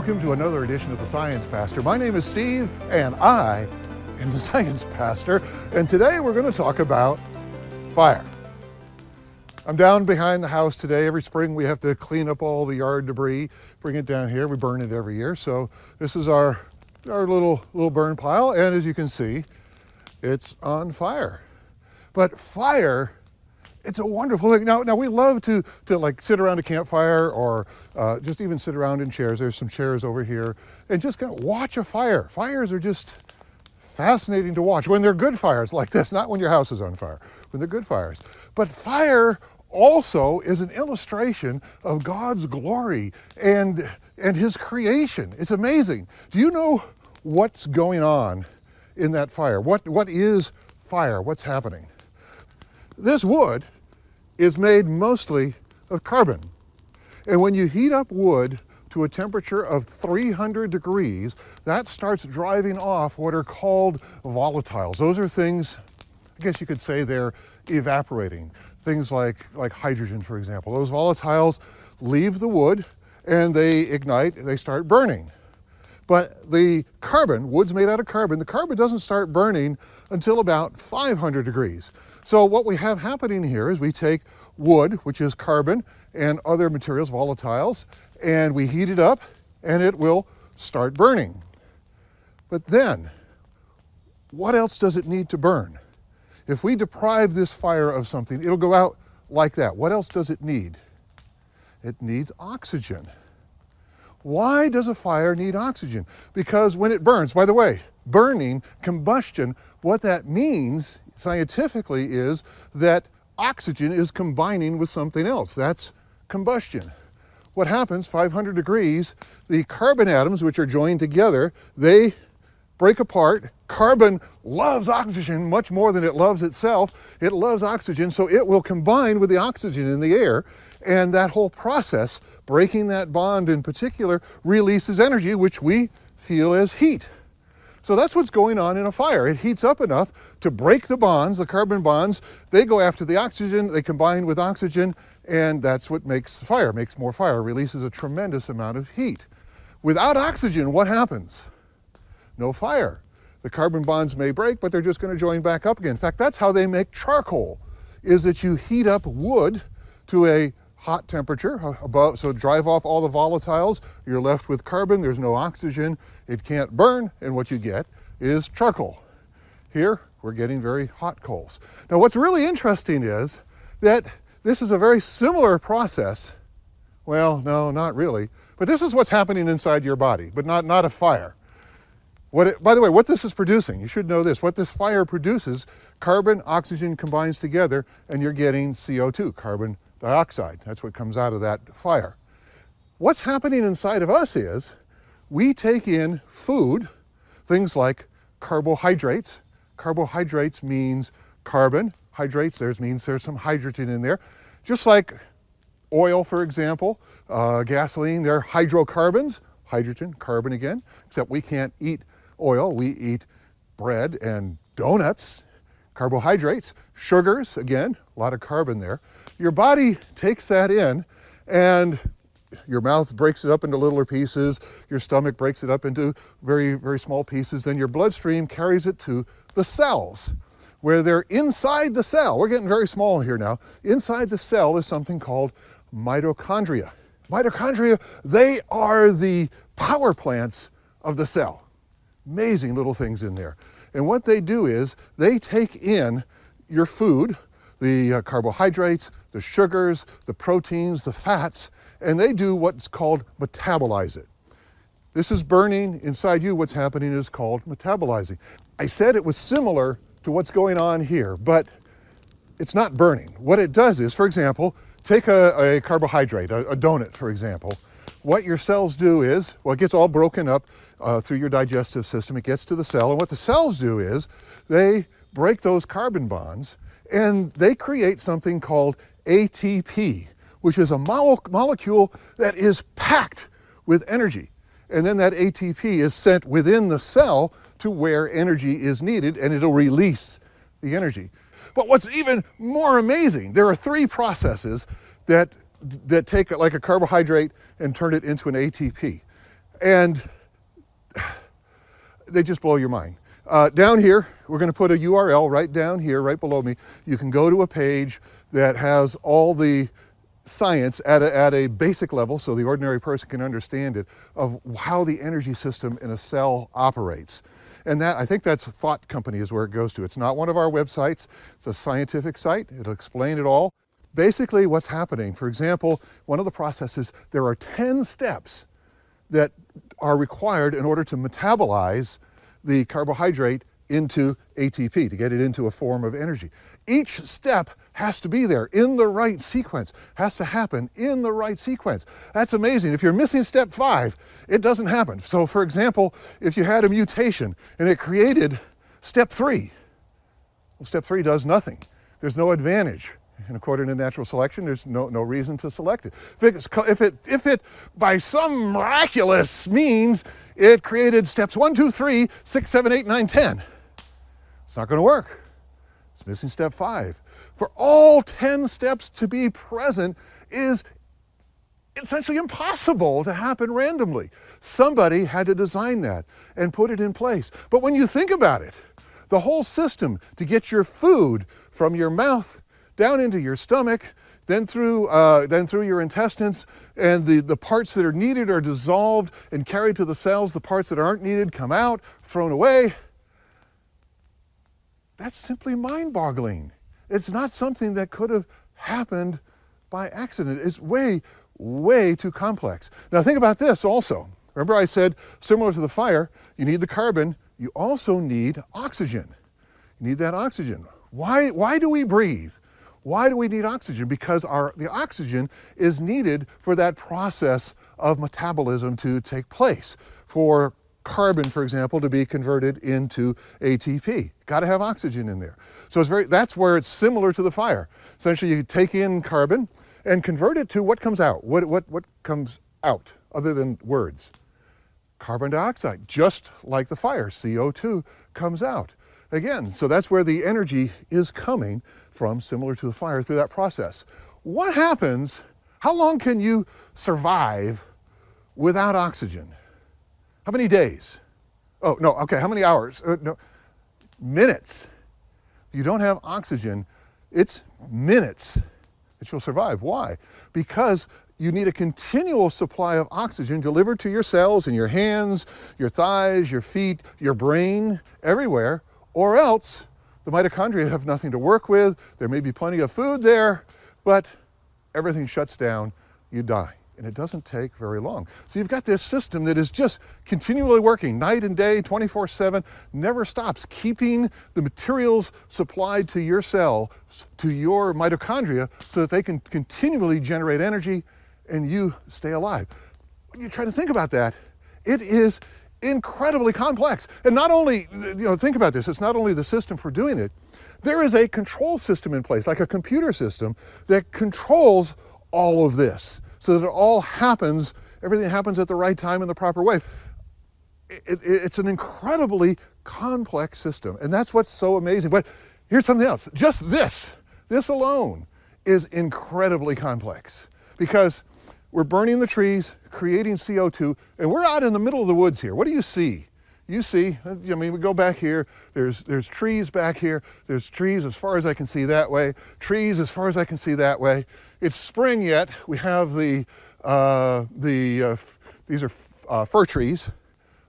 welcome to another edition of The Science Pastor. My name is Steve, and I am the Science Pastor, and today we're going to talk about fire. I'm down behind the house today. Every spring we have to clean up all the yard debris, bring it down here. We burn it every year, so this is our little burn pile, and as you can see, it's on fire. But fire, it's a wonderful thing. Now we love to like sit around a campfire or just even sit around in chairs. There's some chairs over here and just kind of watch a fire. Fires are just fascinating to watch when they're good fires like this, not when your house is on fire, when they're good fires. But fire also is an illustration of God's glory and his creation. It's amazing. Do you know what's going on in that fire? What is fire? What's happening? This wood is made mostly of carbon. And when you heat up wood to a temperature of 300 degrees, that starts driving off what are called volatiles. Those are things, I guess you could say they're evaporating. Things like hydrogen, for example. Those volatiles leave the wood and they ignite, they start burning. But the carbon, wood's made out of carbon, the carbon doesn't start burning until about 500 degrees. So what we have happening here is we take wood, which is carbon, and other materials, volatiles, and we heat it up and it will start burning. But then, what else does it need to burn? If we deprive this fire of something, it'll go out like that. What else does it need? It needs oxygen. Why does a fire need oxygen? Because when it burns, by the way, burning, combustion, what that means scientifically is that oxygen is combining with something else. That's combustion. What happens, 500 degrees, the carbon atoms, which are joined together, they break apart. Carbon loves oxygen much more than it loves itself. It loves oxygen, so it will combine with the oxygen in the air, and that whole process, breaking that bond in particular, releases energy, which we feel as heat. So that's what's going on in a fire. It heats up enough to break the bonds, the carbon bonds. They go after the oxygen, they combine with oxygen, and that's what makes fire, makes more fire, releases a tremendous amount of heat. Without oxygen, what happens? No fire. The carbon bonds may break, but they're just going to join back up again. In fact, that's how they make charcoal, is that you heat up wood to a hot temperature above, so drive off all the volatiles, you're left with carbon, there's no oxygen, it can't burn, and what you get is charcoal. Here, we're getting very hot coals. Now, what's really interesting is that this is a very similar process. Well, no, not really, but this is what's happening inside your body, but not a fire. By the way, what this is producing, you should know this, what this fire produces, carbon, oxygen combines together, and you're getting CO2, carbon dioxide. That's what comes out of that fire. What's happening inside of us is we take in food, things like carbohydrates. Carbohydrates means carbon. Hydrates, means there's some hydrogen in there. Just like oil, for example, gasoline, they're hydrocarbons. Hydrogen, carbon again, except we can't eat oil. We eat bread and donuts. Carbohydrates, sugars, again, a lot of carbon there. Your body takes that in and your mouth breaks it up into littler pieces, your stomach breaks it up into very, very small pieces, then your bloodstream carries it to the cells, where they're inside the cell. We're getting very small here now. Inside the cell is something called mitochondria. Mitochondria, they are the power plants of the cell. Amazing little things in there. And what they do is they take in your food, the carbohydrates, the sugars, the proteins, the fats, and they do what's called metabolize it. This is burning inside you. What's happening is called metabolizing. I said it was similar to what's going on here, but it's not burning. What it does is, for example, take a carbohydrate, a donut, for example. What your cells do is, well, it gets all broken up through your digestive system. It gets to the cell, and what the cells do is they break those carbon bonds and they create something called ATP, which is a molecule that is packed with energy. And then that ATP is sent within the cell to where energy is needed, and it'll release the energy. But what's even more amazing, there are three processes that take like a carbohydrate and turn it into an ATP. And they just blow your mind. Down here, we're going to put a URL right down here, right below me. You can go to a page that has all the science at a basic level, so the ordinary person can understand it, of how the energy system in a cell operates. And that, I think that's Thought Company is where it goes to. It's not one of our websites. It's a scientific site. It'll explain it all. Basically what's happening, for example, one of the processes, there are 10 steps that are required in order to metabolize the carbohydrate into ATP, to get it into a form of energy. Each step has to be there in the right sequence, has to happen in the right sequence. That's amazing. If you're missing step 5, it doesn't happen. So for example, if you had a mutation and it created step 3, well, step 3 does nothing. There's no advantage. And according to natural selection, there's no reason to select it. If it by some miraculous means, it created steps 1, 2, 3, 6, 7, 8, 9, 10, it's not going to work. It's missing step 5. For all 10 steps to be present is essentially impossible to happen randomly. Somebody had to design that and put it in place. But when you think about it, the whole system to get your food from your mouth down into your stomach, then through your intestines, and the parts that are needed are dissolved and carried to the cells. The parts that aren't needed come out, thrown away. That's simply mind-boggling. It's not something that could have happened by accident. It's way, way too complex. Now think about this also. Remember I said, similar to the fire, you need the carbon, you also need oxygen. You need that oxygen. Why do we breathe? Why do we need oxygen? Because the oxygen is needed for that process of metabolism to take place. For carbon, for example, to be converted into ATP. Got to have oxygen in there. So that's where it's similar to the fire. Essentially, you take in carbon and convert it to what comes out. What comes out, other than words? Carbon dioxide, just like the fire, CO2 comes out. Again, so that's where the energy is coming from, similar to the fire, through that process. What happens, how long can you survive without oxygen? How many days? Oh, no, okay, how many hours? No, minutes. If you don't have oxygen, it's minutes that you'll survive. Why? Because you need a continual supply of oxygen delivered to your cells in your hands, your thighs, your feet, your brain, everywhere, or else the mitochondria have nothing to work with. There may be plenty of food there, but everything shuts down, you die. And it doesn't take very long. So you've got this system that is just continually working night and day, 24/7, never stops, keeping the materials supplied to your cell, to your mitochondria, so that they can continually generate energy and you stay alive. When you try to think about that, it is incredibly complex. And not only, think about this, it's not only the system for doing it, there is a control system in place, like a computer system, that controls all of this, so that it all happens, everything happens at the right time in the proper way. It's an incredibly complex system, and that's what's so amazing. But here's something else. Just this alone is incredibly complex, because we're burning the trees, creating CO2, and we're out in the middle of the woods here. What do you see? You see, we go back here, there's trees back here, there's trees as far as I can see that way, trees as far as I can see that way. It's spring yet, we have these are fir trees,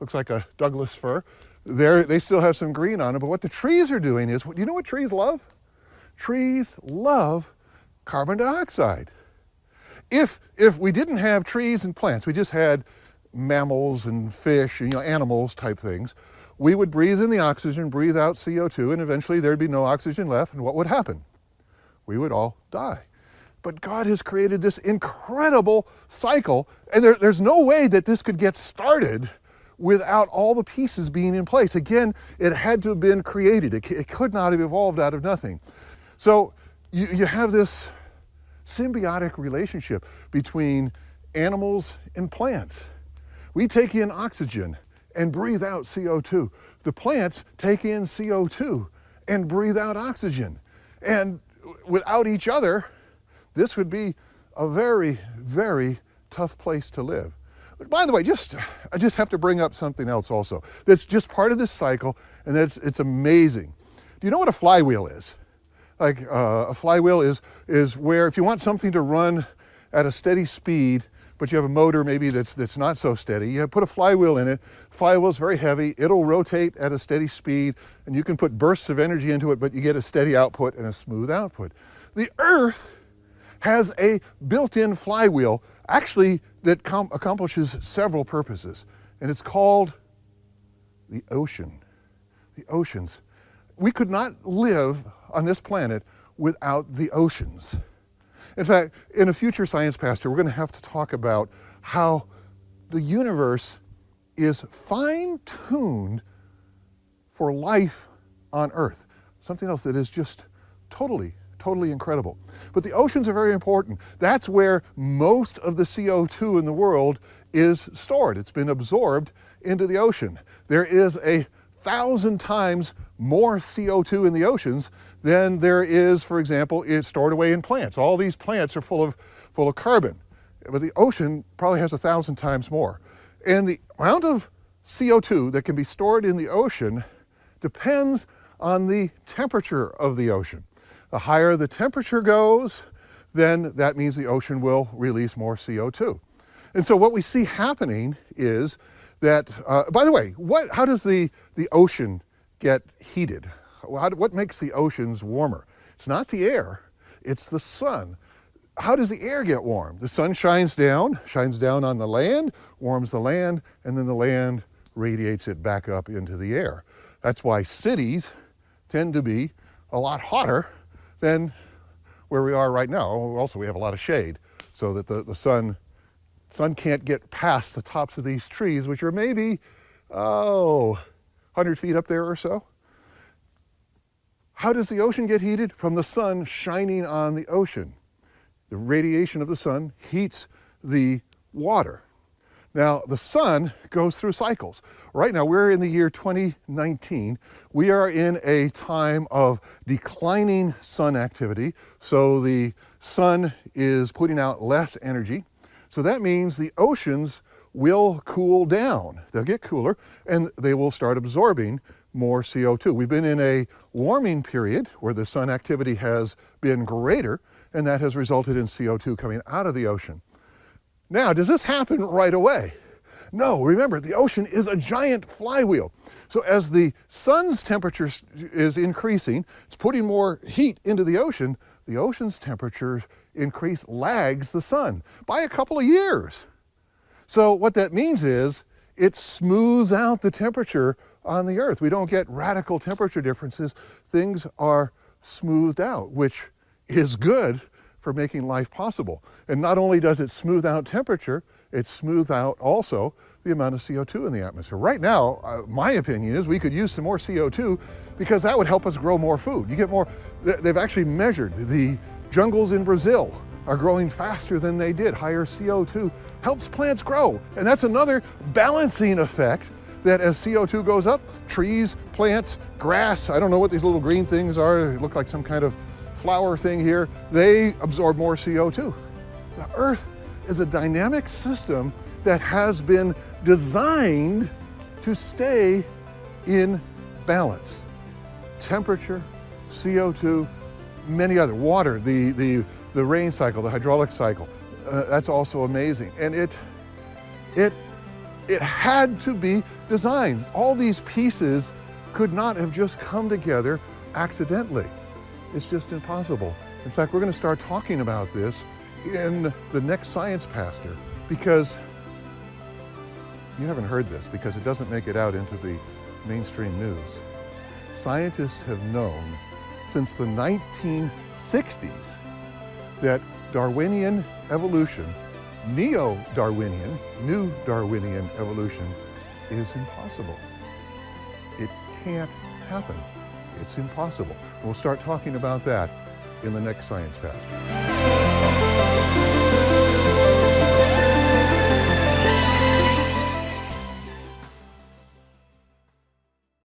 looks like a Douglas fir. They still have some green on them, but what the trees are doing is, you know what trees love? Trees love carbon dioxide. If we didn't have trees and plants, we just had mammals and fish and animals type things, we would breathe in the oxygen, breathe out CO2, and eventually there'd be no oxygen left, and what would happen? We would all die. But God has created this incredible cycle, and there's no way that this could get started without all the pieces being in place. Again, it had to have been created. It could not have evolved out of nothing. So you have this symbiotic relationship between animals and plants. We take in oxygen and breathe out CO2. The plants take in CO2 and breathe out oxygen. And without each other, this would be a very, very tough place to live. But by the way, I just have to bring up something else also that's just part of this cycle, and it's amazing. Do you know what a flywheel is? Like a flywheel is where if you want something to run at a steady speed, but you have a motor maybe that's not so steady, you put a flywheel in it. Flywheel is very heavy. It'll rotate at a steady speed, and you can put bursts of energy into it, but you get a steady output and a smooth output. The Earth has a built-in flywheel, actually, that accomplishes several purposes, and it's called the ocean. The oceans. We could not live on this planet without the oceans. In fact, in a future Science Pastor, we're going to have to talk about how the universe is fine-tuned for life on Earth. Something else that is just totally incredible. But the oceans are very important. That's where most of the CO2 in the world is stored. It's been absorbed into the ocean. There is 1,000 times more CO2 in the oceans than there is, for example, it's stored away in plants. All these plants are full of carbon, but the ocean probably has 1,000 times more. And the amount of CO2 that can be stored in the ocean depends on the temperature of the ocean. The higher the temperature goes, then that means the ocean will release more CO2. And so what we see happening is that, by the way, how does the ocean get heated? What makes the oceans warmer? It's not the air, it's the sun. How does the air get warm? The sun shines down on the land, warms the land, and then the land radiates it back up into the air. That's why cities tend to be a lot hotter than where we are right now. Also, we have a lot of shade, so that the sun can't get past the tops of these trees, which are maybe, 100 feet up there or so. How does the ocean get heated? From the sun shining on the ocean. The radiation of the sun heats the water. Now, the sun goes through cycles. Right now, we're in the year 2019. We are in a time of declining sun activity, so the sun is putting out less energy. So that means the oceans will cool down. They'll get cooler, and they will start absorbing more CO2. We've been in a warming period where the sun activity has been greater, and that has resulted in CO2 coming out of the ocean. Now, does this happen right away? No, remember, the ocean is a giant flywheel. So as the sun's temperature is increasing, it's putting more heat into the ocean's temperature increase lags the sun by a couple of years. So what that means is it smooths out the temperature on the Earth. We don't get radical temperature differences. Things are smoothed out, which is good for making life possible. And not only does it smooth out temperature, it smooths out also the amount of CO2 in the atmosphere. Right now, my opinion is we could use some more CO2 because that would help us grow more food. You get more, they've actually measured the jungles in Brazil are growing faster than they did. Higher CO2 helps plants grow. And that's another balancing effect, that as CO2 goes up, trees, plants, grass, I don't know what these little green things are, they look like some kind of flower thing here, they absorb more CO2. The Earth is a dynamic system that has been designed to stay in balance. Temperature, CO2, many other, water, the rain cycle, the hydraulic cycle, that's also amazing. And it had to be designed. All these pieces could not have just come together accidentally. It's just impossible. In fact, we're going to start talking about this in the next Science Pastor, because you haven't heard this because it doesn't make it out into the mainstream news. Scientists have known since the 1960s that Darwinian evolution, neo-Darwinian, new Darwinian evolution is impossible. It can't happen. It's impossible. We'll start talking about that in the next Science Pastor.